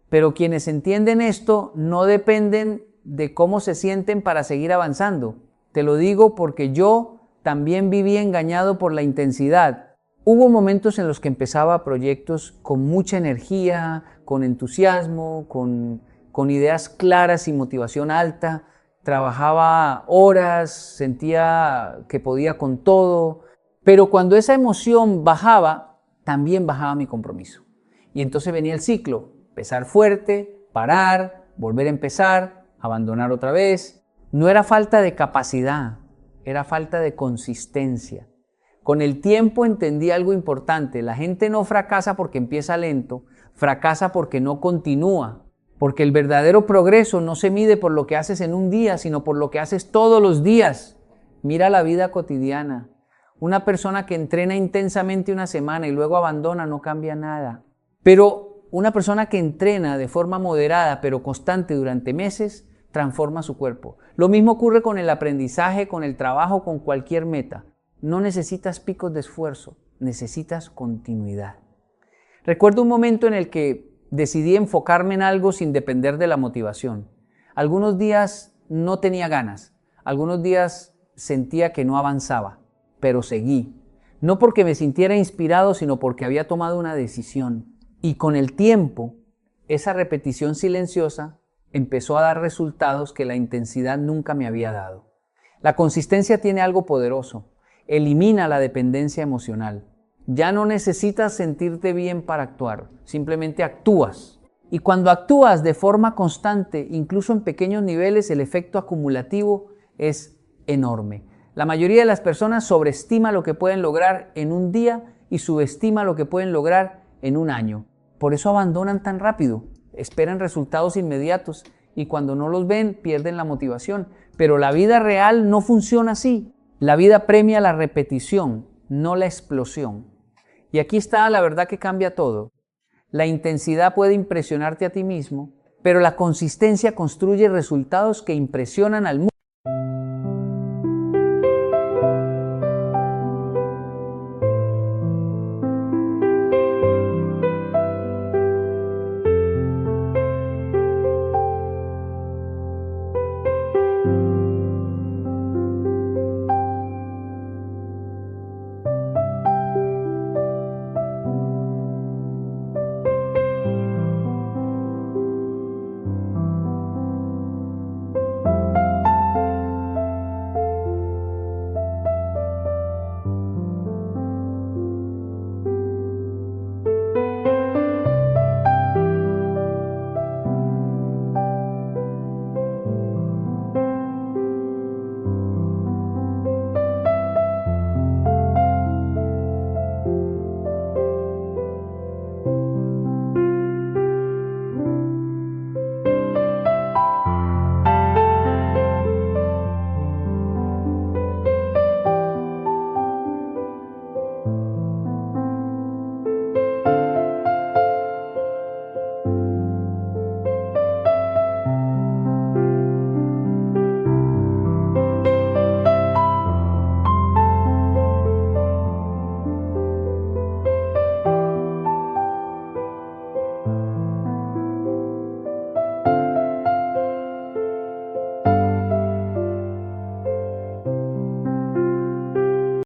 B: Pero quienes entienden esto no dependen de cómo se sienten para seguir avanzando. Te lo digo porque yo también viví engañado por la intensidad. Hubo momentos en los que empezaba proyectos con mucha energía, con entusiasmo, con ideas claras y motivación alta. Trabajaba horas, sentía que podía con todo. Pero cuando esa emoción bajaba, también bajaba mi compromiso. Y entonces venía el ciclo. Empezar fuerte, parar, volver a empezar, abandonar otra vez. No era falta de capacidad, era falta de consistencia. Con el tiempo entendí algo importante. La gente no fracasa porque empieza lento, fracasa porque no continúa. Porque el verdadero progreso no se mide por lo que haces en un día, sino por lo que haces todos los días. Mira la vida cotidiana. Una persona que entrena intensamente una semana y luego abandona no cambia nada. Pero una persona que entrena de forma moderada pero constante durante meses transforma su cuerpo. Lo mismo ocurre con el aprendizaje, con el trabajo, con cualquier meta. No necesitas picos de esfuerzo, necesitas continuidad. Recuerdo un momento en el que decidí enfocarme en algo sin depender de la motivación. Algunos días no tenía ganas, algunos días sentía que no avanzaba, pero seguí. No porque me sintiera inspirado, sino porque había tomado una decisión. Y con el tiempo, esa repetición silenciosa empezó a dar resultados que la intensidad nunca me había dado. La consistencia tiene algo poderoso. Elimina la dependencia emocional. Ya no necesitas sentirte bien para actuar, simplemente actúas. Y cuando actúas de forma constante, incluso en pequeños niveles, el efecto acumulativo es enorme. La mayoría de las personas sobreestima lo que pueden lograr en un día y subestima lo que pueden lograr en un año. Por eso abandonan tan rápido, esperan resultados inmediatos y cuando no los ven pierden la motivación. Pero la vida real no funciona así. La vida premia la repetición, no la explosión. Y aquí está la verdad que cambia todo. La intensidad puede impresionarte a ti mismo, pero la consistencia construye resultados que impresionan al mundo.